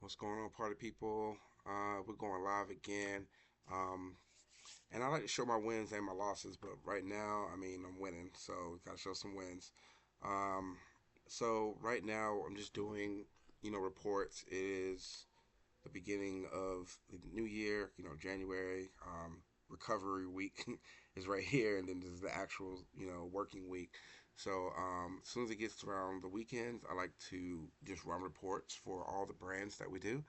What's going on, party people? We're going live again. Um, and I like to show my wins and my losses, but right now, I mean, I'm winning, so gotta show some wins. Um, so right now, I'm just doing, reports. It is the beginning of the new year, January. Recovery week is right here, and then this is the actual, working week. So as soon as it gets around the weekends, I like to just run reports for all the brands that we do.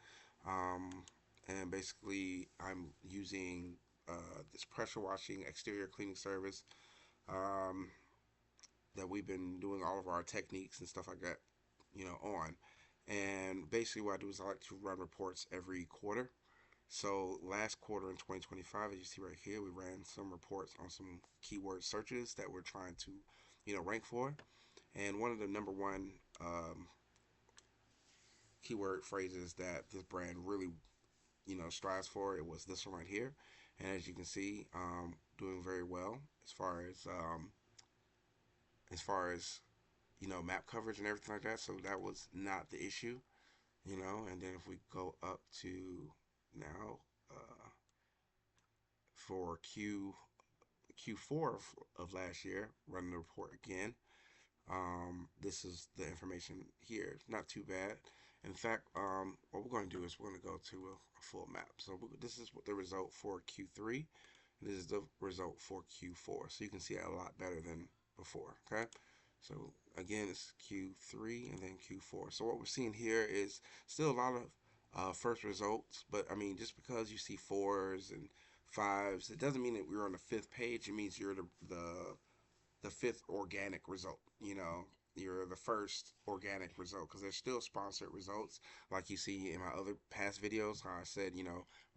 Um, and basically, I'm using this pressure washing exterior cleaning service um, that we've been doing all of our techniques and stuff like that, on. And basically, what I do is I like to run reports every quarter. So last quarter in 2025, as you see right here, we ran some reports on some keyword searches that we're trying to, rank for. And one of the number one keyword phrases that this brand really, strives for, it was this one right here. And as you can see, doing very well as far as map coverage and everything like that. So that was not the issue, And then if we go up to now for Q4 of last year, running the report again. This is the information here. Not too bad. In fact, what we're going to do is we're going to go to a full map. So this is the result for Q3. And this is the result for Q4. So you can see it a lot better than before. Okay. So again, it's Q3 and then Q4. So what we're seeing here is still a lot of first results, but I mean, just because you see fours and fives, it doesn't mean that we're on the fifth page. It means you're the fifth organic result. You're the first organic result because there's still sponsored results, like you see in my other past videos. How I said,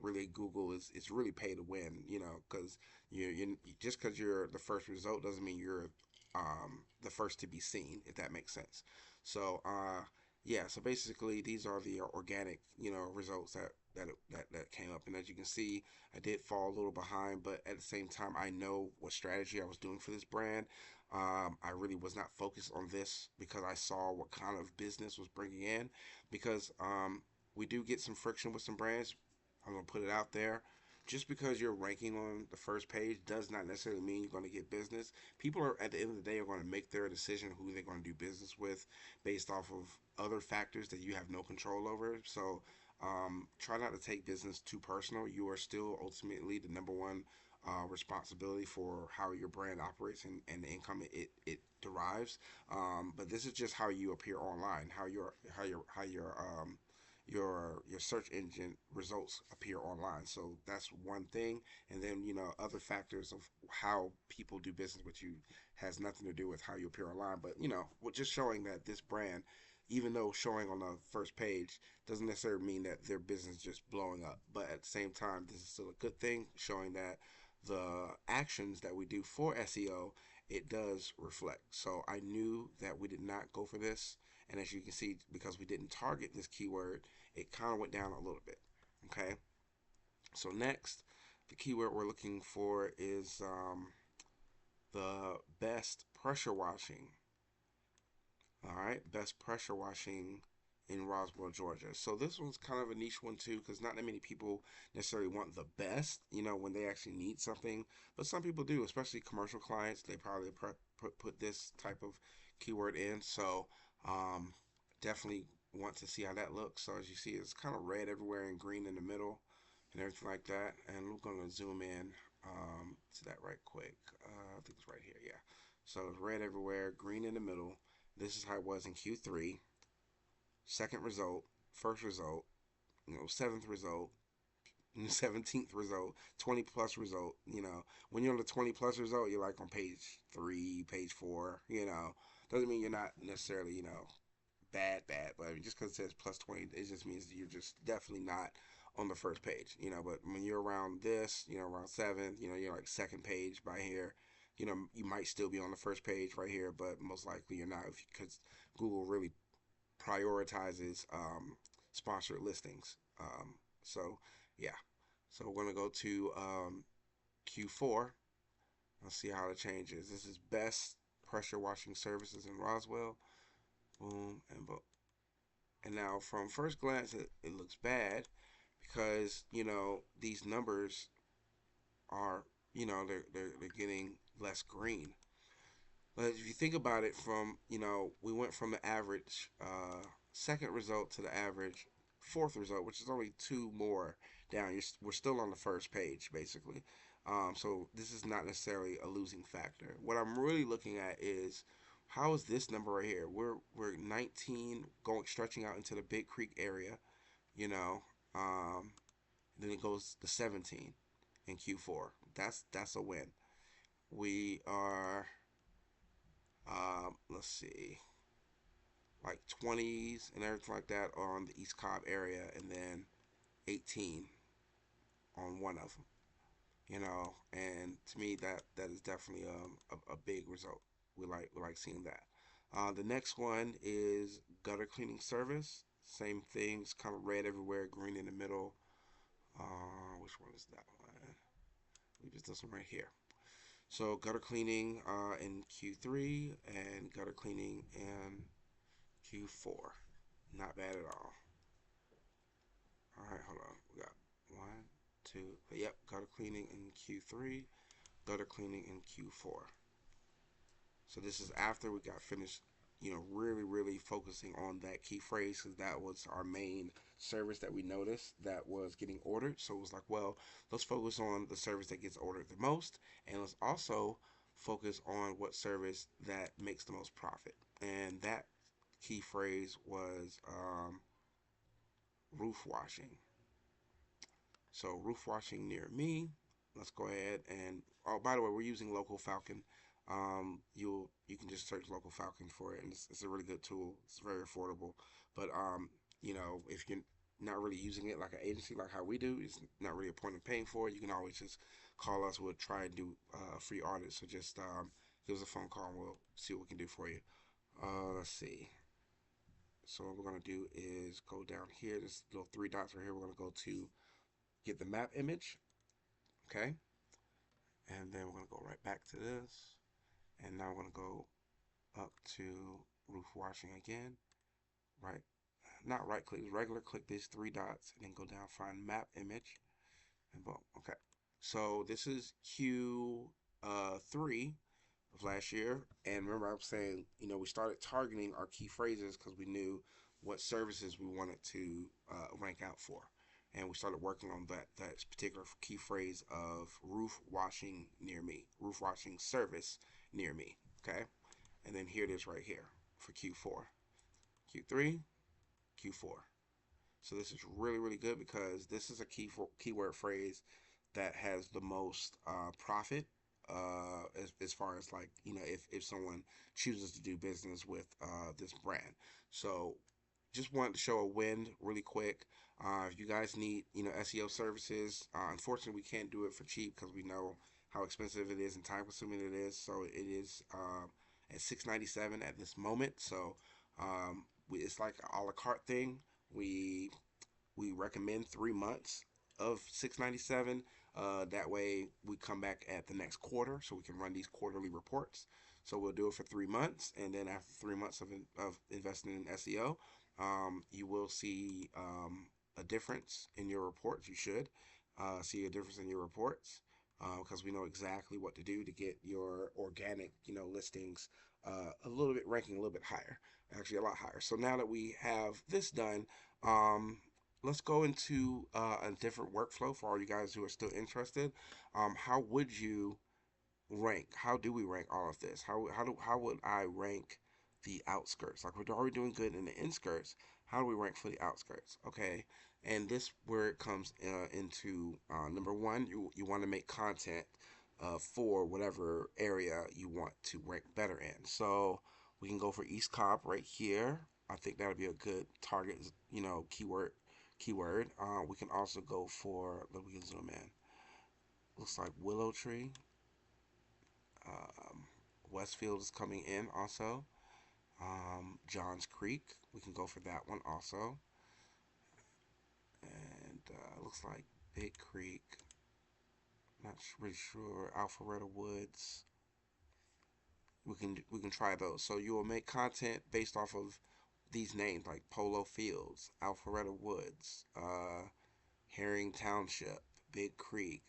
really Google is it's really pay to win. Because you just because you're the first result doesn't mean you're the first to be seen, if that makes sense. So yeah, so basically these are the organic results that came up, and as you can see, I did fall a little behind, but at the same time, I know what strategy I was doing for this brand. I really was not focused on this because I saw what kind of business was bringing in. Because we do get some friction with some brands. I'm gonna put it out there. Just because you're ranking on the first page does not necessarily mean you're going to get business. People are at the end of the day are going to make their decision who they're going to do business with based off of other factors that you have no control over. So try not to take business too personal. You are still ultimately the number one responsibility for how your brand operates and the income it derives. But this is just how you appear online, how your search engine results appear online. So that's one thing, and then other factors of how people do business with you has nothing to do with how you appear online. But just showing that this brand, even though showing on the first page, doesn't necessarily mean that their business is just blowing up. But at the same time, this is still a good thing, showing that the actions that we do for SEO, it does reflect. So I knew that we did not go for this. And as you can see, because we didn't target this keyword, it kind of went down a little bit. Okay. So next, the keyword we're looking for is the best pressure washing. All right, best pressure washing in Roswell, Georgia. So this one's kind of a niche one too, because not that many people necessarily want the best, when they actually need something. But some people do, especially commercial clients. They probably put this type of keyword in. So definitely want to see how that looks. So as you see, it's kind of red everywhere and green in the middle and everything like that. And we're going to zoom in to that right quick. I think it's right here. Yeah. So it's red everywhere, green in the middle. This is how it was in Q3. Second result, first result, seventh result, 17th result, 20 plus result. When you're on the 20 plus result, you're like on page 3, page 4. Doesn't mean you're not necessarily, bad. But I mean, just because it says plus 20, it just means you're just definitely not on the first page. But when you're around this, around 7th, you're like second page by here. You might still be on the first page right here, but most likely you're not, because Google really prioritizes sponsored listings. So yeah, so we're gonna go to Q4. Let's see how it changes. This is best pressure washing services in Roswell. Boom and boom. And now from first glance, it looks bad because, these numbers are, they're getting less green. But if you think about it, we went from the average second result to the average fourth result, which is only two more down. We're still on the first page, basically. So this is not necessarily a losing factor. What I'm really looking at is how is this number right here? We're 19 going stretching out into the Big Creek area, you know. Um, then it goes to 17 in Q4. That's a win. We are let's see, like 20s and everything like that on the East Cobb area, and then 18 on one of them. And to me that is definitely a big result. We like seeing that. The next one is gutter cleaning service. Same thing. It's kind of red everywhere, green in the middle. Which one is that one? We just this one right here. So gutter cleaning in Q3 and gutter cleaning in Q4. Not bad at all. All right, hold on. We got one, two. Yep, gutter cleaning in Q3, gutter cleaning in Q4. So this is after we got finished, really, really focusing on that key phrase because that was our main service that we noticed that was getting ordered. So it was like, well, let's focus on the service that gets ordered the most, and let's also focus on what service that makes the most profit. And that key phrase was roof washing. So roof washing near me. Let's go ahead and oh, by the way, we're using Local Falcon. You can just search Local Falcon for it, and it's a really good tool. It's very affordable. But if you're not really using it like an agency, like how we do, it's not really a point in paying for it. You can always just call us. We'll try and do a free audit. So just give us a phone call, and we'll see what we can do for you. Let's see. So what we're gonna do is go down here. This little three dots right here. We're gonna go to get the map image. Okay. And then we're going to go right back to this. And now we're going to go up to roof washing again. Right. Not right click, regular click these three dots and then go down, find map image. And boom. Okay. So this is Q3 of last year. And remember I'm saying, we started targeting our key phrases because we knew what services we wanted to rank out for. And we started working on that particular key phrase of roof washing near me, roof washing service near me. Okay, and then here it is right here for Q4, Q3, Q4. So this is really really good because this is a keyword phrase that has the most profit as far as like if someone chooses to do business with this brand. So just wanted to show a win really quick. If you guys need SEO services, unfortunately we can't do it for cheap because we know how expensive it is and time consuming it is. So it is at $6.97 at this moment. So it's like an a la carte thing. We recommend 3 months of $6.97. That way we come back at the next quarter so we can run these quarterly reports. So we'll do it for 3 months, and then after 3 months of investing in SEO, you will see a difference in your reports. You should see a difference in your reports because we know exactly what to do to get your organic, listings a little bit ranking a little bit higher, actually a lot higher. So now that we have this done, let's go into a different workflow for all you guys who are still interested. How would you rank? How do we rank all of this? How would I rank the outskirts? Like we're already doing good in the inskirts. How do we rank for the outskirts? Okay, and this where it comes into number one. You want to make content for whatever area you want to rank better in. So we can go for East Cobb right here. I think that would be a good target, keyword. We can also go for, we can zoom in. Looks like Willow Tree. Westfield is coming in also. Johns Creek, we can go for that one also. And looks like Big Creek. Not really sure. Alpharetta Woods. We can try those. So you will make content based off of these names like Polo Fields, Alpharetta Woods, Herring Township, Big Creek,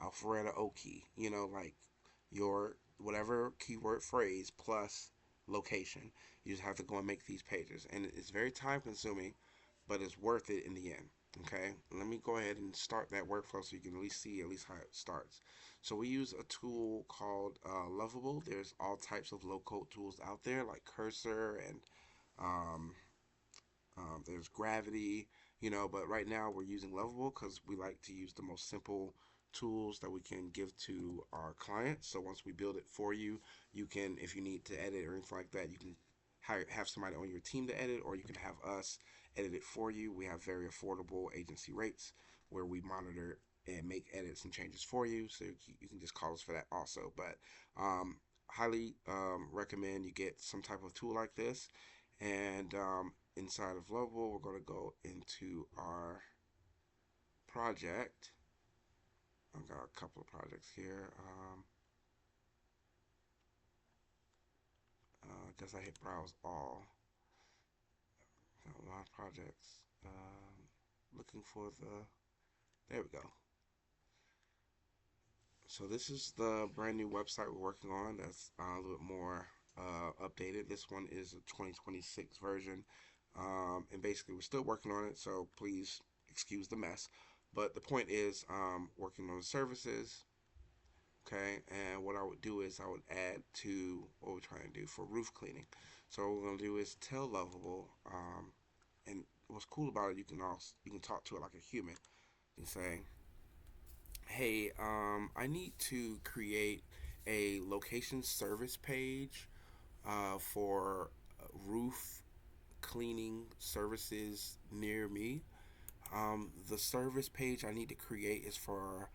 Alpharetta Okie, like your whatever keyword phrase plus location. You just have to go and make these pages. And it's very time consuming, but it's worth it in the end. Okay, let me go ahead and start that workflow so you can at least see at least how it starts. So we use a tool called Lovable. There's all types of low code tools out there like Cursor and um, there's Gravity, but right now we're using Lovable because we like to use the most simple tools that we can give to our clients. So once we build it for you, you can, if you need to edit or anything like that, you can have somebody on your team to edit, or you can have us edit it for you. We have very affordable agency rates where we monitor and make edits and changes for you. So you can just call us for that also. But highly recommend you get some type of tool like this. And inside of Lovable, we're going to go into our project. I've got a couple of projects here. Guess I hit browse all. Got a lot of projects. Looking for the. There we go. So this is the brand new website we're working on. That's a little bit more updated. This one is a 2026 version, and basically we're still working on it. So please excuse the mess. But the point is, working on the services. Okay, and what I would do is I would add to what we're trying to do for roof cleaning. So what we're gonna do is tell Lovable, and what's cool about it, you can talk to it like a human. You can say, hey, I need to create a location service page for roof cleaning services near me. The service page I need to create is for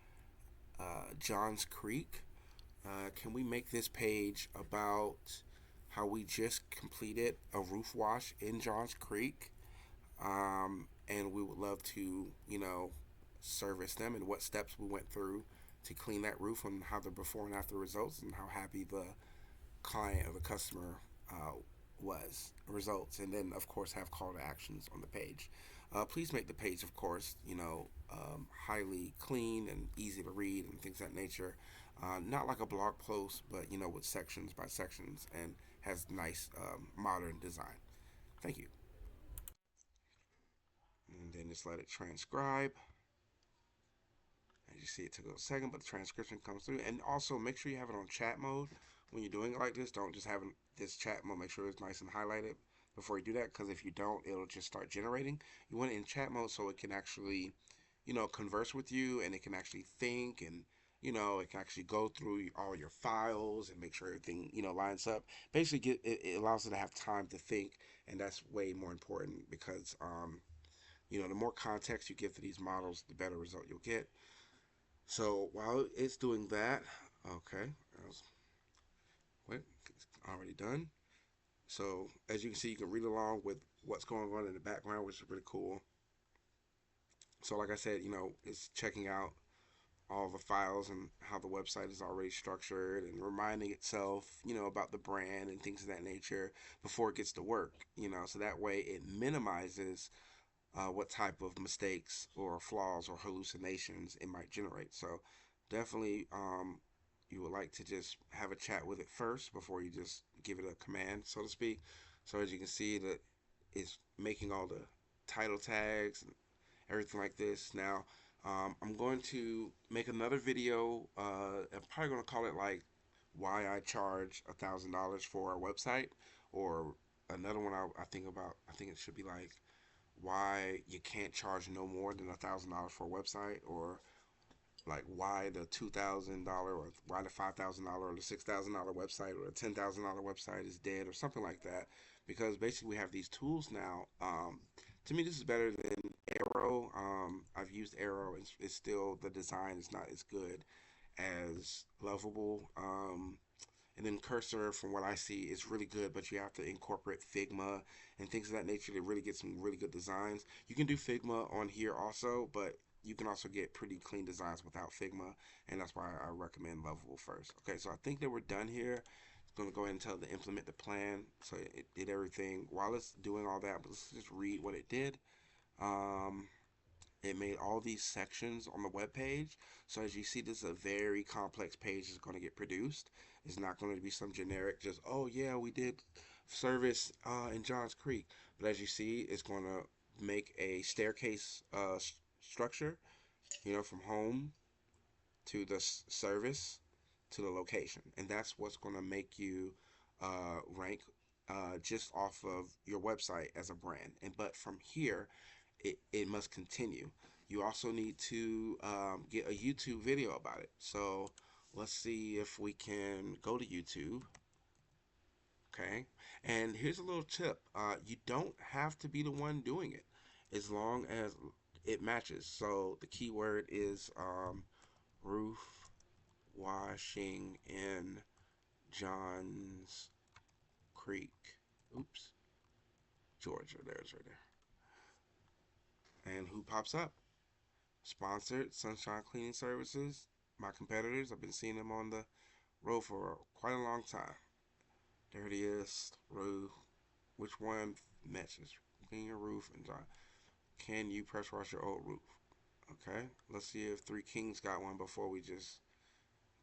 Johns Creek. Can we make this page about how we just completed a roof wash in Johns Creek? And we would love to, service them and what steps we went through to clean that roof and how the before and after results and how happy the client or the customer was results. And then, of course, have call to actions on the page. Please make the page, of course, highly clean and easy to read and things of that nature. Not like a blog post, but with sections by sections and has nice modern design. Thank you. And then just let it transcribe. As you see, it took a second, but the transcription comes through. And also make sure you have it on chat mode when you're doing it like this. Don't just have this chat mode. Make sure it's nice and highlighted before you do that, because if you don't, it'll just start generating. You want it in chat mode so it can actually, converse with you, and it can actually think, and it can actually go through all your files and make sure everything lines up. Basically, it allows it to have time to think, and that's way more important because the more context you give to these models, the better result you'll get. So while it's doing that, okay, wait, it's already done. So as you can see, you can read along with what's going on in the background, which is really cool. So like I said, it's checking out all the files and how the website is already structured and reminding itself, about the brand and things of that nature before it gets to work, so that way it minimizes what type of mistakes or flaws or hallucinations it might generate. So definitely you would like to just have a chat with it first before you just give it a command, so to speak. So as you can see, that it's making all the title tags and everything like this. Now I'm going to make another video. I'm probably going to call it like why I charge $1,000 for a website, or another one I think about. I think it should be like why you can't charge no more than $1,000 for a website, or like why the $2,000 or why the $5,000 or the $6,000 website or the $10,000 website is dead or something like that. Because basically we have these tools now. To me, this is better than Arrow. I've used Arrow. It's still, the design is not as good as Lovable. And then Cursor, from what I see, is really good, but you have to incorporate Figma and things of that nature to really get some really good designs. You can do Figma on here also, but you can also get pretty clean designs without Figma, and that's why I recommend Lovable first. Okay, so I think that we're done here. Going to go ahead and tell it to implement the plan. So it did everything. While it's doing all that, let's just read what it did. Um, it made all these sections on the web page. So as you see, this is a very complex page that's going to get produced. It's not going to be some generic, just, oh yeah, we did service in Johns Creek. But as you see, it's going to make a staircase structure, from home to the service to the location. And that's what's going to make you rank just off of your website as a brand. But from here, it must continue. You also need to get a YouTube video about it. So let's see if we can go to YouTube. Okay. And here's a little tip. You don't have to be the one doing it as long as it matches. So the keyword is roof washing in Johns Creek. Oops. Georgia. There's right there. And who pops up? Sponsored Sunshine Cleaning Services. My competitors, I've been seeing them on the road for quite a long time. There it is. Roof. Which one matches? Clean your roof and dry. Can you pressure wash your old roof? Okay. Let's see if Three Kings got one before we just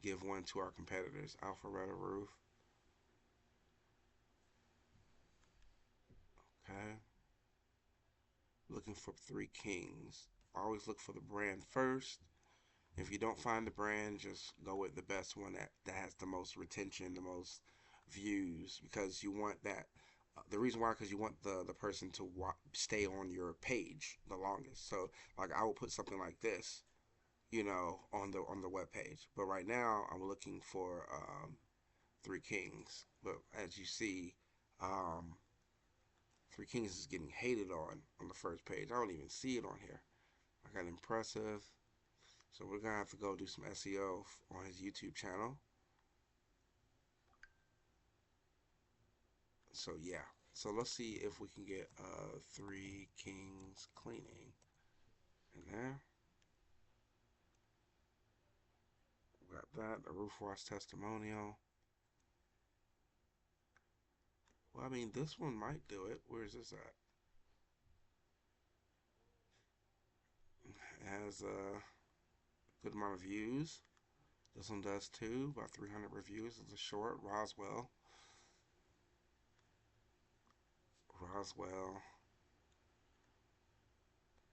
give one to our competitors. Alpharetta Roof. Okay. Looking for Three Kings. Always look for the brand first. If you don't find the brand, just go with the best one that has the most retention, the most views, because you want that. The reason why, because you want the person to stay on your page the longest. So, like, I will put something like this, on the web page. But right now, I'm looking for Three Kings. But as you see, um, Three Kings is getting hated on the first page. I don't even see it on here. I got impressive. So we're gonna have to go do some SEO on his YouTube channel. So yeah. So let's see if we can get Three Kings cleaning in there. We got that, a roof wash testimonial. Well, I mean, this one might do it. Where is this at? It has a good amount of views. This one does too, about 300 reviews. It's a short. Roswell. Roswell.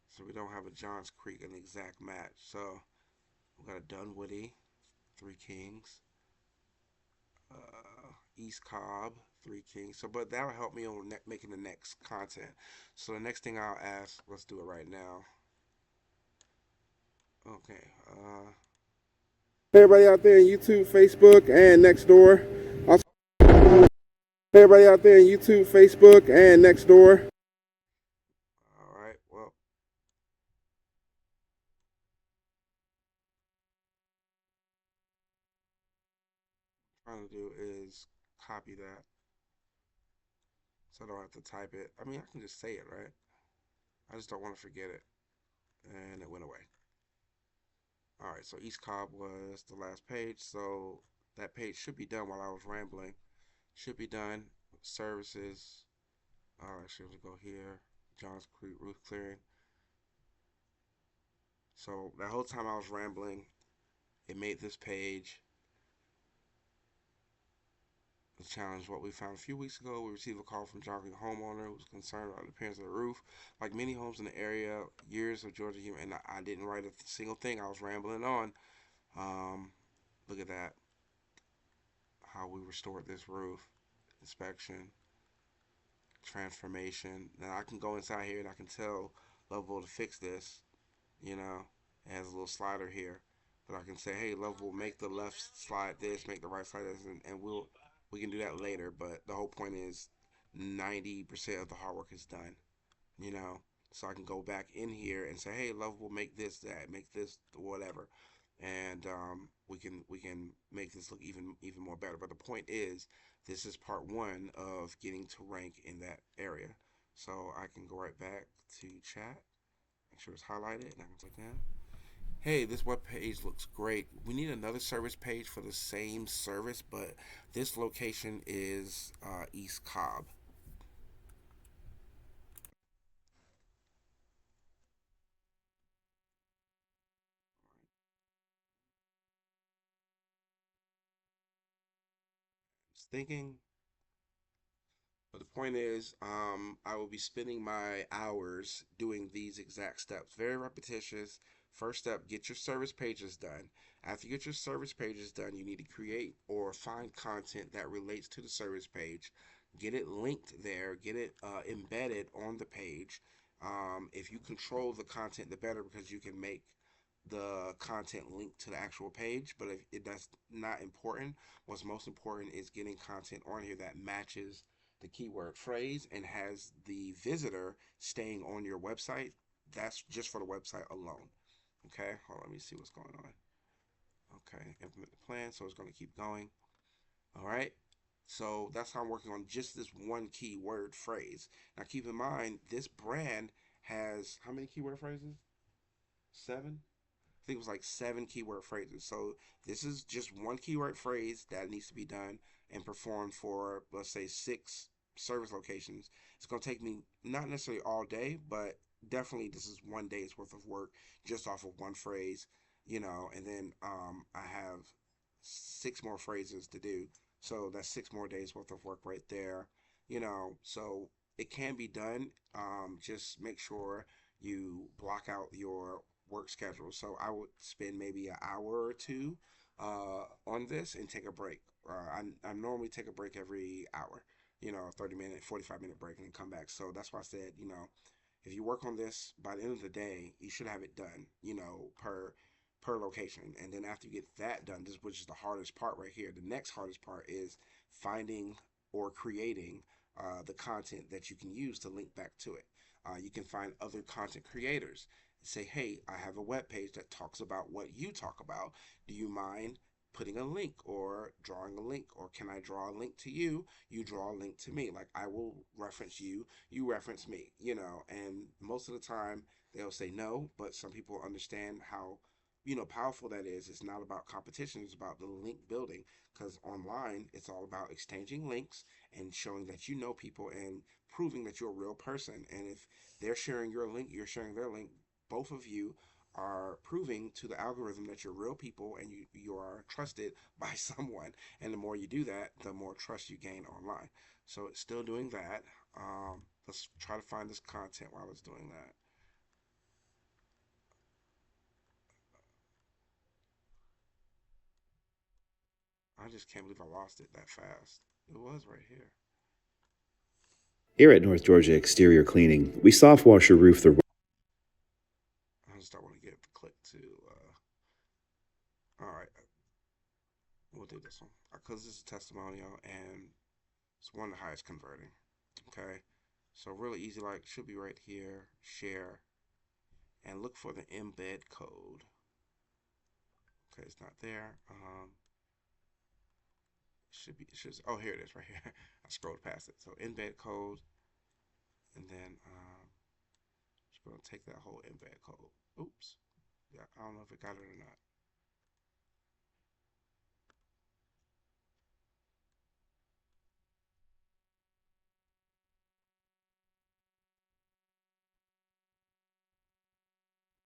So we don't have a Johns Creek an exact match. So we got a Dunwoody, Three Kings, East Cobb, Three Kings. So, but that'll help me on making the next content. So the next thing I'll ask, let's do it right now. Okay. Hey everybody out there in YouTube, Facebook, and next door. Also, hey everybody out there in YouTube, Facebook, and next door. All right. Well, what I'm trying to do is copy that, so I don't have to type it. I mean, I can just say it, right? I just don't want to forget it, and it went away. All right. So East Cobb was the last page. So that page should be done while I was rambling. Should be done. Services. All right. Should we go here? Johns Creek roof clearing. So that whole time I was rambling, it made this page. The challenge what we found a few weeks ago. We received a call from a jogging homeowner who was concerned about the appearance of the roof. Like many homes in the area, years of Georgia humor, and I didn't write a single thing. I was rambling on. Look at that. How we restored this roof. Inspection. Transformation. Now I can go inside here and I can tell Level to fix this. You know, it has a little slider here, but I can say, hey, Level, make the left slide this, make the right slide this, and we can do that later. But the whole point is 90% of the hard work is done. You know, so I can go back in here and say, hey, Level, make this that, make this whatever, and we can make this look even more better. But the point is, this is part one of getting to rank in that area. So I can go right back to chat, make sure it's highlighted, and I can click that. hey, this web page looks great. We need another service page for the same service, but this location is East Cobb. Just thinking. But the point is, I will be spending my hours doing these exact steps. Very repetitious. First step, get your service pages done. After you get your service pages done, you need to create or find content that relates to the service page. Get it linked there, get it embedded on the page. If you control the content, the better because you can make the content linked to the actual page. But if that's not important, what's most important is getting content on here that matches the keyword phrase and has the visitor staying on your website. That's just for the website alone. Okay, hold on, let me see what's going on. Okay, implement the plan, so it's going to keep going. All right, so that's how I'm working on just this one keyword phrase. Now keep in mind, this brand has how many keyword phrases? Seven? I think it was like seven keyword phrases. So this is just one keyword phrase that needs to be done and performed for, let's say, six service locations. It's going to take me not necessarily all day, but definitely this is one day's worth of work just off of one phrase, and then I have six more phrases to do. So that's six more days worth of work right there, so it can be done. Just make sure you block out your work schedule. So I would spend maybe an hour or two on this and take a break. I normally take a break every hour, 30-minute, 45-minute break and then come back. So that's why I said, if you work on this by the end of the day, you should have it done, per location. And then after you get that done, this which is the hardest part right here. The next hardest part is finding or creating the content that you can use to link back to it. You can find other content creators. Say, hey, I have a web page that talks about what you talk about. Do you mind putting a link or drawing a link? Or can I draw a link to you? You draw a link to me. Like I will reference you, you reference me, and most of the time they'll say no, but some people understand how powerful that is. It's not about competition, it's about the link building, because online it's all about exchanging links and showing that you know people and proving that you're a real person. And if they're sharing your link, you're sharing their link, both of you are proving to the algorithm that you're real people and you are trusted by someone. And the more you do that, the more trust you gain online. So it's still doing that. Let's try to find this content while it's doing that. I just can't believe I lost it that fast. It was right here. Here at North Georgia Exterior Cleaning, we soft wash your roof the I just don't want to get the click to. All right, we'll do this one because this is a testimonial and it's one of the highest converting. Okay, so really easy. Like should be right here. Share and look for the embed code. Okay, it's not there. Should be. It should. Oh, here it is, right here. I scrolled past it. So embed code, and then just gonna take that whole embed code. Oops. Yeah, I don't know if it got it or not.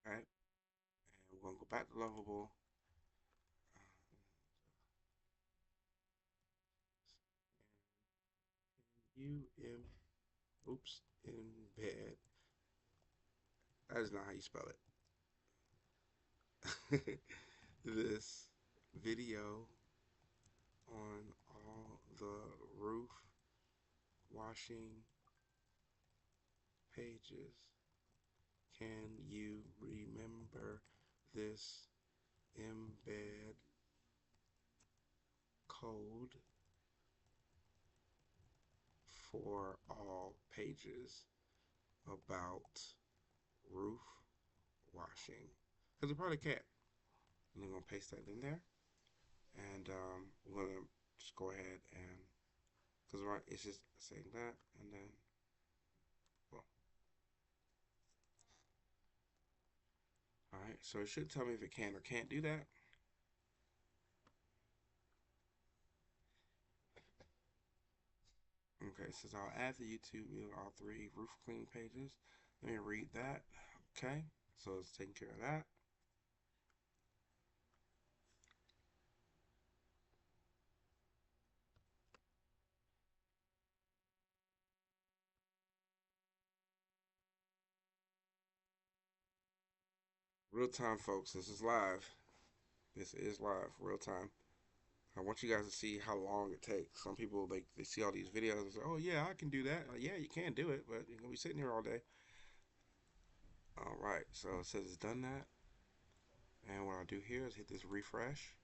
All right, and we're gonna go back to Lovable. U-M. Oops. Embed. That is not how you spell it. This video on all the roof washing pages. Can you remember this embed code for all pages about roof washing? Because you probably can't. And I'm going to paste that in there. And we're going to just go ahead and, because right, it's just saying that. And then, well, all right. so it should tell me if it can or can't do that. Okay, it says I'll add the YouTube video, all three roof cleaning pages. Let me read that. Okay, so it's taking care of that. Real time, folks. This is live. This is live, real time. I want you guys to see how long it takes. Some people they see all these videos and say, "Oh yeah, I can do that." Like, yeah, you can do it, but you're gonna be sitting here all day. All right, so it says it's done that, and what I'll do here is hit this refresh.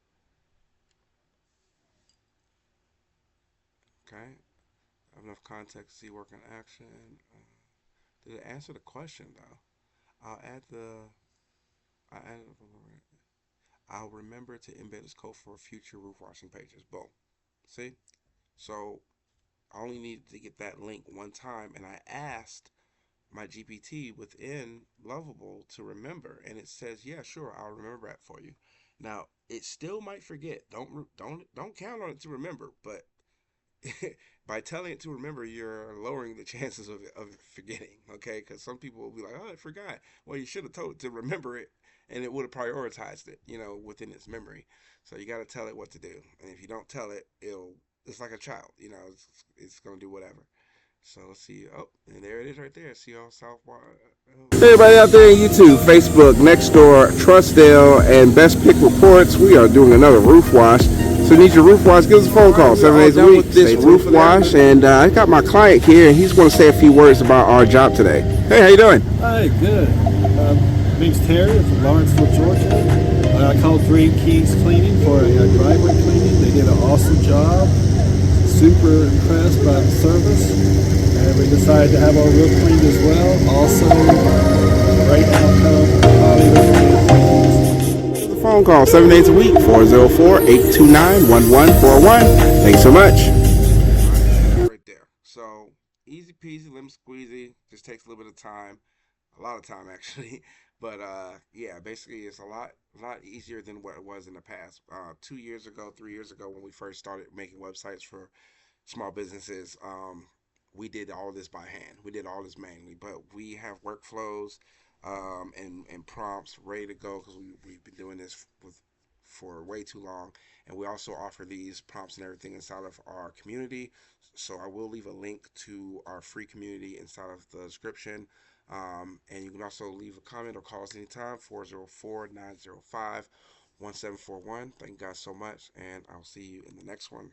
Okay, I have enough context to see work in action. Did it answer the question though? I'll add the. I add. I'll remember to embed this code for future roof washing pages. Boom. See? So I only needed to get that link one time, and I asked my GPT within Lovable to remember, and it says, "Yeah, sure, I'll remember that for you." Now it still might forget. Don't count on it to remember, but by telling it to remember, you're lowering the chances of forgetting. Okay, because some people will be like, "Oh, I forgot." Well, you should have told it to remember it, and it would have prioritized it, within its memory. So you got to tell it what to do, and if you don't tell it, it's like a child. It's gonna do whatever. So let's see. Oh, and there it is right there. See all Southwater. Hey everybody out there on YouTube, Facebook, Nextdoor, Trustdale, and Best Pick Reports. We are doing another roof wash. So you need your roof wash, give us a phone call 7 days a week. This roof wash, and I got my client here, and he's going to say a few words about our job today. Hey, how you doing? Hi, good. My name's Terry. I'm from Lawrenceville, Georgia. I called Dream Kings Cleaning for a driveway cleaning. They did an awesome job. Super impressed by the service. And we decided to have our roof cleaned as well. Also, great outcome. Highly recommended. The phone call 7 days a week, 404-829-1141. Thanks so much. Right there. So easy peasy, lemon squeezy. Just takes a little bit of time, a lot of time actually. But yeah, basically it's a lot easier than what it was in the past. 2 years ago, 3 years ago, when we first started making websites for small businesses, we did all this by hand. We did all this manually, but we have workflows, and prompts ready to go because we've been doing this for way too long. And we also offer these prompts and everything inside of our community. So I will leave a link to our free community inside of the description. And you can also leave a comment or call us anytime, 404-905-1741. Thank you guys so much, and I'll see you in the next one.